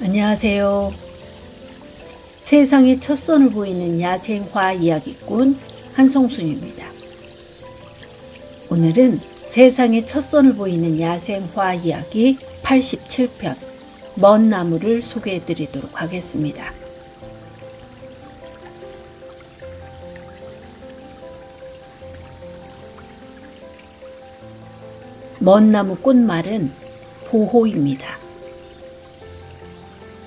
안녕하세요. 세상의 첫 선을 보이는 야생화 이야기꾼 한송순입니다. 오늘은 세상의 첫 선을 보이는 야생화 이야기 87편 먼 나무를 소개해 드리도록 하겠습니다. 먼 나무 꽃말은 보호입니다.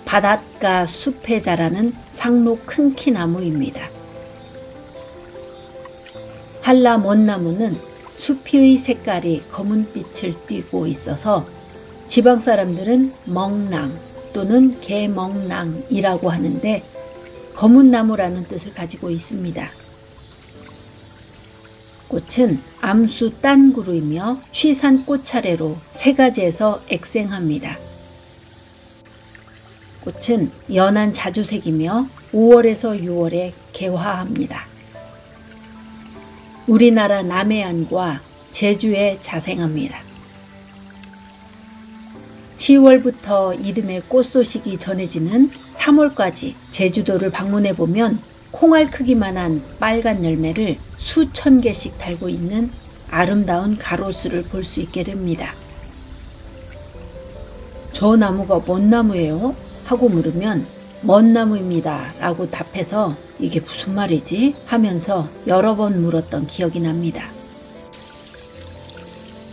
바닷가 숲에 자라는 상록 큰 키 나무입니다. 한라 먼 나무는 수피의 색깔이 검은빛을 띠고 있어서 지방 사람들은 멍랑 또는 개멍랑이라고 하는데 검은 나무라는 뜻을 가지고 있습니다. 꽃은 암수 딴구루이며 쉬산 꽃차례로 세 가지에서 액생합니다. 꽃은 연한 자주색이며 5월에서 6월에 개화합니다. 우리나라 남해안과 제주에 자생합니다. 10월부터 이듬해 꽃 소식이 전해지는 3월까지 제주도를 방문해 보면 콩알 크기만한 빨간 열매를 수천 개씩 달고 있는 아름다운 가로수를 볼 수 있게 됩니다. 저 나무가 뭔 나무예요? 하고 물으면 먼 나무입니다 라고 답해서 이게 무슨 말이지? 하면서 여러 번 물었던 기억이 납니다.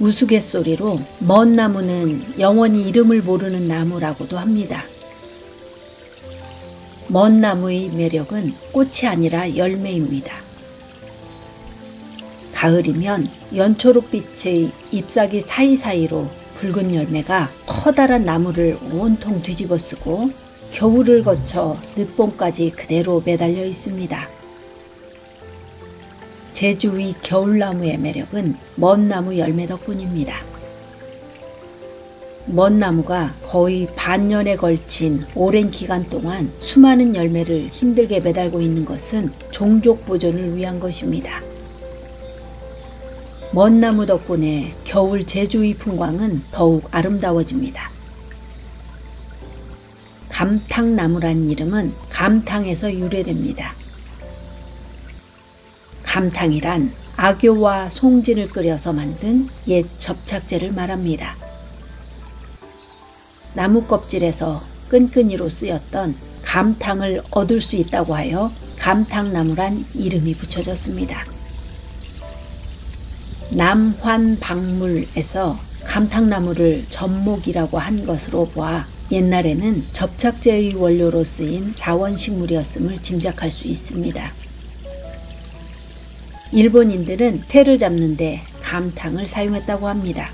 우스갯소리로 먼 나무는 영원히 이름을 모르는 나무라고도 합니다. 먼 나무의 매력은 꽃이 아니라 열매입니다. 가을이면 연초록빛의 잎사귀 사이사이로 붉은 열매가 커다란 나무를 온통 뒤집어 쓰고 겨울을 거쳐 늦봄까지 그대로 매달려 있습니다. 제주의 겨울나무의 매력은 먼 나무 열매 덕분입니다. 먼 나무가 거의 반년에 걸친 오랜 기간 동안 수많은 열매를 힘들게 매달고 있는 것은 종족 보존을 위한 것입니다. 먼 나무 덕분에 겨울 제주의 풍광은 더욱 아름다워집니다. 감탕나무란 이름은 감탕에서 유래됩니다. 감탕이란 악교와 송진을 끓여서 만든 옛 접착제를 말합니다. 나무 껍질에서 끈끈이로 쓰였던 감탕을 얻을 수 있다고 하여 감탕나무란 이름이 붙여졌습니다. 남환박물에서 감탕나무를 젖목이라고 한 것으로 보아 옛날에는 접착제의 원료로 쓰인 자원식물이었음을 짐작할 수 있습니다. 일본인들은 새를 잡는 데 감탕을 사용했다고 합니다.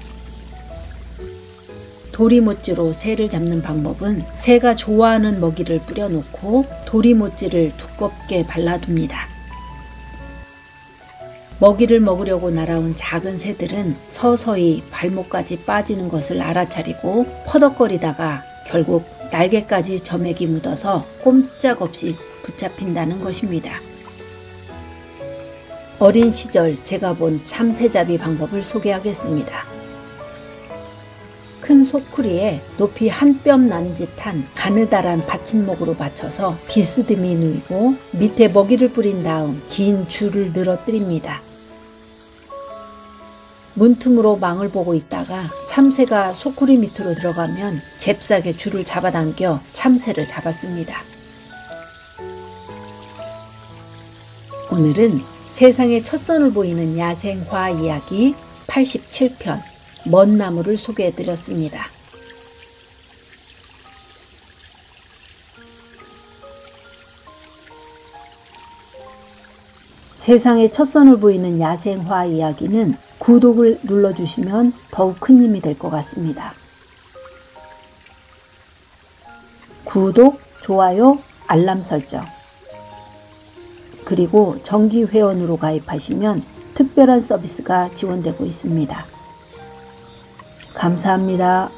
도리모찌로 새를 잡는 방법은 새가 좋아하는 먹이를 뿌려놓고 도리모찌를 두껍게 발라둡니다. 먹이를 먹으려고 날아온 작은 새들은 서서히 발목까지 빠지는 것을 알아차리고 퍼덕거리다가 결국 날개까지 점액이 묻어서 꼼짝없이 붙잡힌다는 것입니다. 어린 시절 제가 본 참새잡이 방법을 소개하겠습니다. 큰 소쿠리에 높이 한 뼘 남짓한 가느다란 받침목으로 받쳐서 비스듬히 누이고 밑에 먹이를 뿌린 다음 긴 줄을 늘어뜨립니다. 문틈으로 망을 보고 있다가 참새가 소쿠리 밑으로 들어가면 잽싸게 줄을 잡아당겨 참새를 잡았습니다. 오늘은 세상의 첫 선을 보이는 야생화 이야기 87편 먼 나무를 소개해 드렸습니다. 세상의 첫 선을 보이는 야생화 이야기는 구독을 눌러주시면 더욱 큰 힘이 될 것 같습니다. 구독, 좋아요, 알람 설정 그리고 정기 회원으로 가입하시면 특별한 서비스가 지원되고 있습니다. 감사합니다.